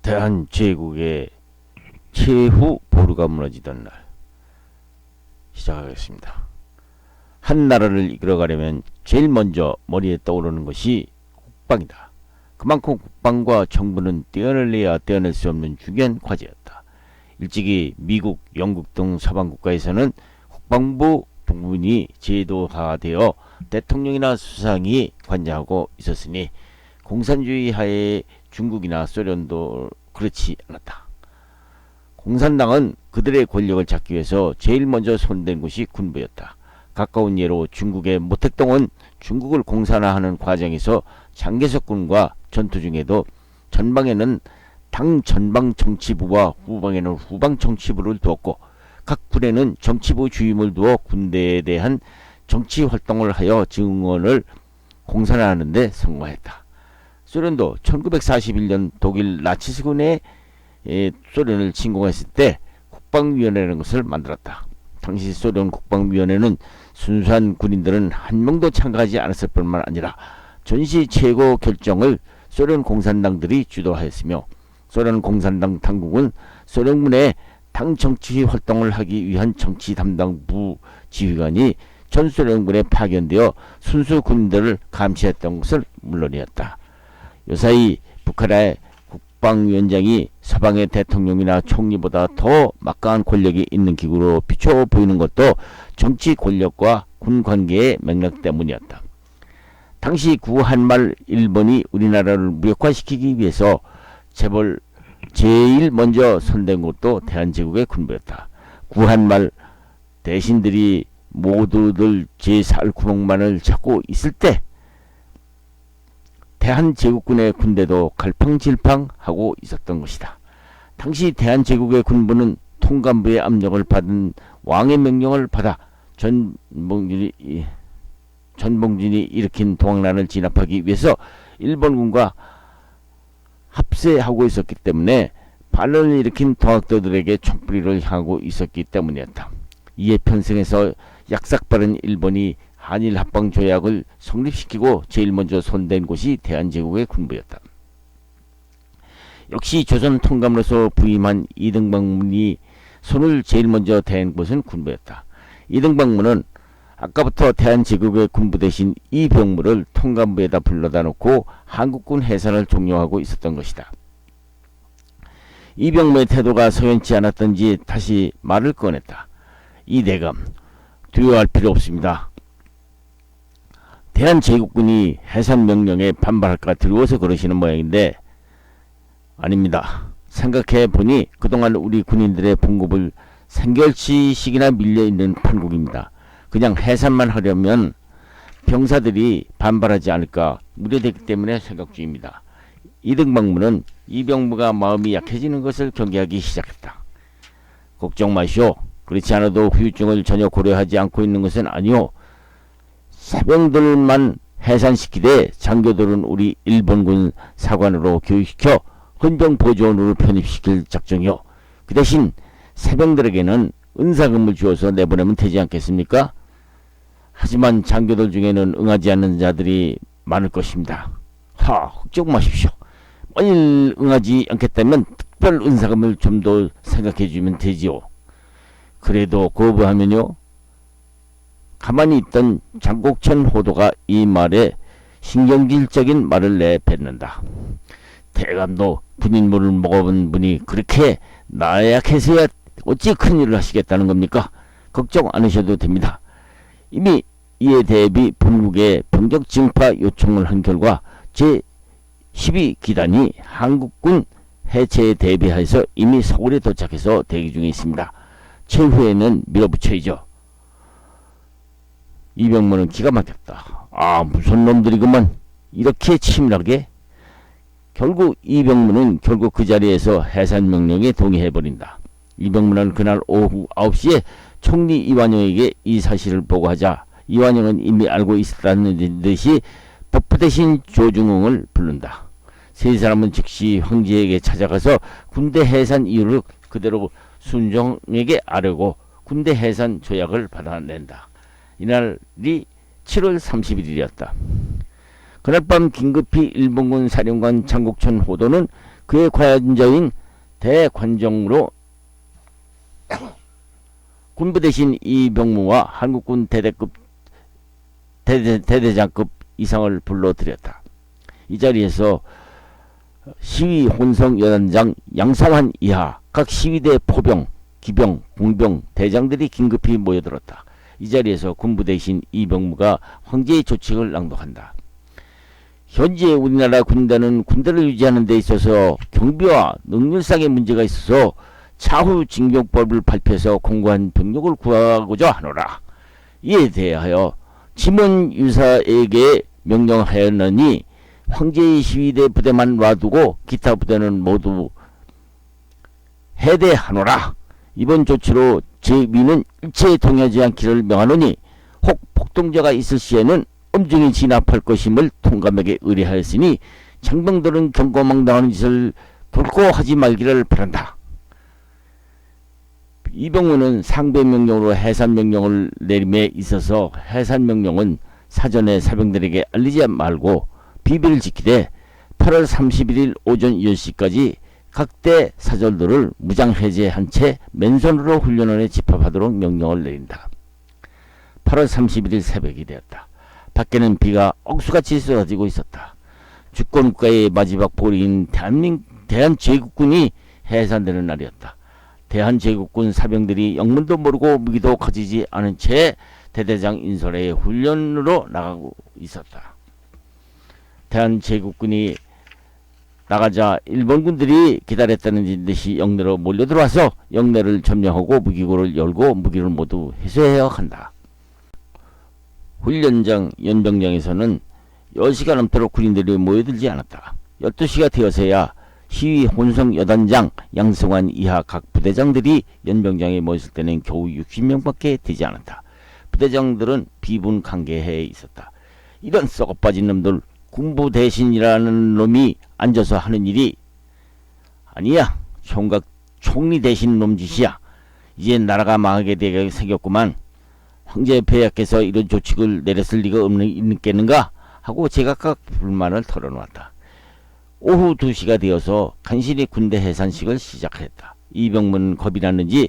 대한제국의 최후 보루가 무너지던 날 시작하겠습니다. 한 나라를 이끌어가려면 제일 먼저 머리에 떠오르는 것이 국방이다. 그만큼 국방과 정부는 떼어낼래야 떼어낼 수 없는 중요한 과제였다. 일찍이 미국, 영국 등 서방 국가에서는 국방부 부분이 제도화되어 대통령이나 수상이 관장하고 있었으니 공산주의 하에 중국이나 소련도 그렇지 않았다. 공산당은 그들의 권력을 잡기 위해서 제일 먼저 손댄 곳이 군부였다. 가까운 예로 중국의 모택동은 중국을 공산화하는 과정에서 장개석군과 전투 중에도 전방에는 당 전방 정치부와 후방에는 후방 정치부를 두었고 각 군에는 정치부 주임을 두어 군대에 대한 정치 활동을 하여 증원을 공산화하는 데 성공했다. 소련도 1941년 독일 나치스군의 소련을 침공했을 때 국방위원회라는 것을 만들었다. 당시 소련 국방위원회는 순수한 군인들은 한 명도 참가하지 않았을 뿐만 아니라 전시 최고 결정을 소련 공산당들이 주도하였으며 소련 공산당 당국은 소련군의 당 정치 활동을 하기 위한 정치 담당 부지휘관이 전 소련군에 파견되어 순수 군인들을 감시했던 것을 물론이었다. 요사이 북한의 국방위원장이 서방의 대통령이나 총리보다 더 막강한 권력이 있는 기구로 비춰 보이는 것도 정치 권력과 군 관계의 맥락 때문이었다. 당시 구한말 일본이 우리나라를 무력화시키기 위해서 제일 먼저 손댄 곳도 대한제국의 군부였다. 구한말 대신들이 모두들 제4 구멍만을 잡고 있을 때 대한제국군의 군대도 갈팡질팡하고 있었던 것이다. 당시 대한제국의 군부는 통감부의 압력을 받은 왕의 명령을 받아 전봉준이 일으킨 동학난을 진압하기 위해서 일본군과 합세하고 있었기 때문에 반란을 일으킨 동학도들에게 총뿌리를 향하고 있었기 때문이었다. 이에 편승해서 약삭빠른 일본이 한일 합방 조약을 성립시키고 제일 먼저 손댄 곳이 대한제국의 군부였다. 역시 조선 통감으로서 부임한 이등방문이 손을 제일 먼저 댄 곳은 군부였다. 이등방문은 아까부터 대한제국의 군부 대신 이병무를 통감부에다 불러다 놓고 한국군 해산을 종료하고 있었던 것이다. 이병무의 태도가 서연치 않았던지 다시 말을 꺼냈다. 이 대감, 두려워할 필요 없습니다. 대한제국군이 해산 명령에 반발할까 두려워서 그러시는 모양인데 아닙니다. 생각해 보니 그동안 우리 군인들의 봉급을 생결치씩이나 밀려있는 판국입니다. 그냥 해산만 하려면 병사들이 반발하지 않을까 우려되기 때문에 생각 중입니다. 이등방문은 이병무가 마음이 약해지는 것을 경계하기 시작했다. 걱정 마시오. 그렇지 않아도 후유증을 전혀 고려하지 않고 있는 것은 아니오. 사병들만 해산시키되 장교들은 우리 일본군 사관으로 교육시켜 헌병보조원으로 편입시킬 작정이오. 그 대신 사병들에게는 은사금을 주어서 내보내면 되지 않겠습니까? 하지만 장교들 중에는 응하지 않는 자들이 많을 것입니다. 걱정 마십시오. 만일 응하지 않겠다면 특별 은사금을 좀 더 생각해 주면 되지요. 그래도 거부하면요. 가만히 있던 장곡천 호도가 이 말에 신경질적인 말을 내뱉는다. 대감도 군인물을 먹어본 분이 그렇게 나약해서야 어찌 큰일을 하시겠다는 겁니까? 걱정 않으셔도 됩니다. 이미 이에 대비 본국에 병력 증파 요청을 한 결과 제12기단이 한국군 해체에 대비해서 이미 서울에 도착해서 대기 중에 있습니다. 최후에는 밀어붙여야죠. 이병무는 기가 막혔다. 무슨 놈들이구만. 이렇게 치밀하게. 결국 이병무는 그 자리에서 해산 명령에 동의해버린다. 이병무는 그날 오후 9시에 총리 이완용에게 이 사실을 보고하자 이완용은 이미 알고 있었다는 듯이 법부 대신 조중흥을 부른다. 세 사람은 즉시 황제에게 찾아가서 군대 해산 이유를 그대로 순종에게 아뢰고 군대 해산 조약을 받아낸다. 이날이 7월 30일이었다. 그날 밤 긴급히 일본군 사령관 장곡천 호도는 그의 관저인 대관정으로 군부 대신 이병무와 한국군 대대장급 이상을 불러들였다. 이 자리에서 시위 혼성 여단장 양상환 이하 각 시위대 포병, 기병, 공병, 대장들이 긴급히 모여들었다. 이 자리에서 군부 대신 이병무가 황제의 조칙을 낭독한다. 현재 우리나라 군대는 군대를 유지하는 데 있어서 경비와 능률상의 문제가 있어서 차후 징병법을 발표해서 공고한 병력을 구하고자 하노라. 이에 대하여 지문 유사에게 명령하였느니 황제의 시위대 부대만 놔두고 기타 부대는 모두 해대하노라. 이번 조치로 제 위는 일체 동의하지 않기를 명하노니 혹 폭동자가 있을 시에는 엄중히 진압할 것임을 통감에게 의뢰하였으니 장병들은 경고망당하는 짓을 결코 하지 말기를 바란다. 이병무는 상배명령으로 해산명령을 내림에 있어서 해산명령은 사전에 사병들에게 알리지 말고 비밀을 지키되 8월 31일 오전 10시까지 각대 사절들을 무장해제한 채 맨손으로 훈련원에 집합하도록 명령을 내린다. 8월 31일 새벽이 되었다. 밖에는 비가 억수같이 쏟아지고 있었다. 주권국가의 마지막 보리인 대한제국군이 해산되는 날이었다. 대한제국군 사병들이 영문도 모르고 무기도 가지지 않은 채 대대장 인솔의 훈련으로 나가고 있었다. 대한제국군이 나가자 일본군들이 기다렸다는 듯이 영내로 몰려들어와서 영내를 점령하고 무기고를 열고 무기를 모두 회수해야 한다. 훈련장 연병장에서는 10시가 넘도록 군인들이 모여들지 않았다. 12시가 되어서야 시위 혼성 여단장 양승환 이하 각 부대장들이 연병장에 모였을 때는 겨우 60명밖에 되지 않았다. 부대장들은 비분강개해에 있었다. 이런 썩어빠진 놈들, 군부 대신이라는 놈이 앉아서 하는 일이 아니야. 총각 총리 대신 놈 짓이야. 이제 나라가 망하게 되게 생겼구만. 황제 폐하께서 이런 조칙을 내렸을 리가 있겠는가 하고 제각각 불만을 털어놓았다. 오후 2시가 되어서 간신히 군대 해산식을 시작했다. 이병문 겁이 났는지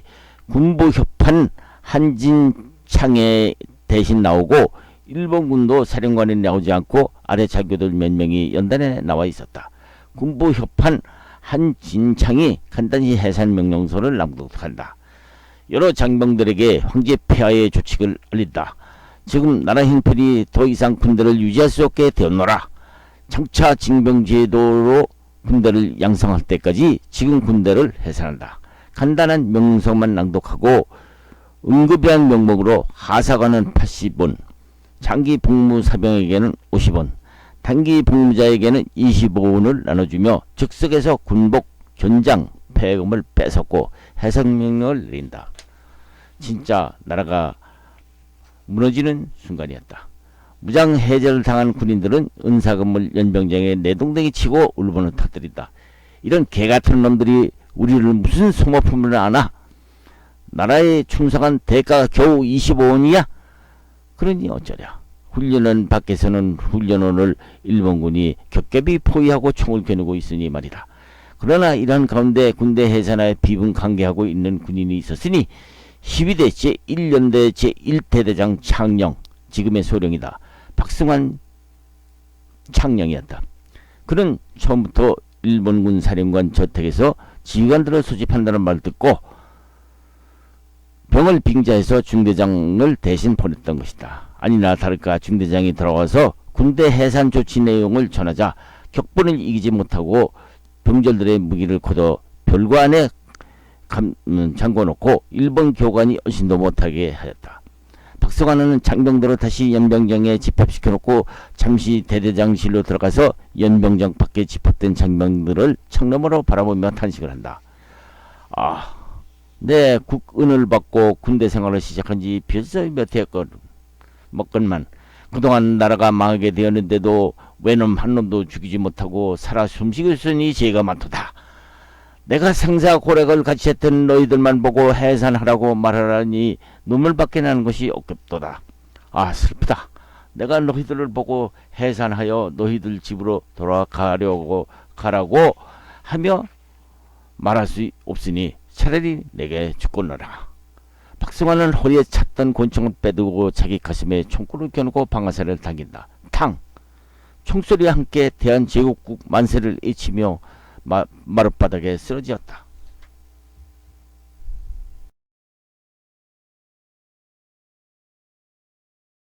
군부협판 한진창에 대신 나오고 일본군도 사령관에 나오지 않고 아래 장교들 몇 명이 연단에 나와 있었다. 군부협판 한진창이 간단히 해산명령서를 낭독한다. 여러 장병들에게 황제 폐하의 조칙을 알린다. 지금 나라 형편이 더 이상 군대를 유지할 수 없게 되었노라. 장차 징병제도로 군대를 양성할 때까지 지금 군대를 해산한다. 간단한 명령서만 낭독하고 응급이한 명목으로 하사관은 80원, 장기 복무사병에게는 50원, 단기 복무자에게는 25원을 나눠주며 즉석에서 군복, 견장, 폐금을 뺏었고 해산명령을 내린다. 진짜 나라가 무너지는 순간이었다. 무장해제를 당한 군인들은 은사금을 연병장에 내동댕이 치고 울분을 터뜨린다. 이런 개같은 놈들이 우리를 무슨 소모품을 아나? 나라에 충성한 대가가 겨우 25원이야? 그러니 어쩌랴. 훈련원 밖에서는 훈련원을 일본군이 겹겹이 포위하고 총을 겨누고 있으니 말이다. 그러나 이러한 가운데 군대 해산에 비분강개하고 있는 군인이 있었으니 12대 제1연대 제1대대장 창령, 지금의 소령이다. 박승환 창령이었다. 그는 처음부터 일본군 사령관 저택에서 지휘관들을 소집한다는 말을 듣고 병을 빙자해서 중대장을 대신 보냈던 것이다. 아니나 다를까 중대장이 들어와서 군대 해산 조치 내용을 전하자 격분을 이기지 못하고 병졸들의 무기를 걷어 별관 안에 잠궈놓고 일본 교관이 얼씬도 못하게 하였다. 박성환은 장병들을 다시 연병장에 집합시켜놓고 잠시 대대장실로 들어가서 연병장 밖에 집합된 장병들을 창너머로 바라보며 탄식을 한다. 아, 내 국은을 받고 군대 생활을 시작한 지 벌써 몇 해먹건만 그동안 나라가 망하게 되었는데도 외놈 한 놈도 죽이지 못하고 살아 숨쉬겠으니 죄가 많도다. 내가 생사고래를 같이 했던 너희들만 보고 해산하라고 말하라니 눈물밖에 나는 것이 없겠도다. 아, 슬프다. 내가 너희들을 보고 해산하여 너희들 집으로 돌아가라고 하며 말할 수 없으니 차라리 내게 죽거너라. 박승환은 허리에 찼던 권총을 빼두고 자기 가슴에 총구를 겨누고 방아쇠를 당긴다. 탕! 총소리와 함께 대한제국국 만세를 외치며 마룻바닥에 쓰러지었다.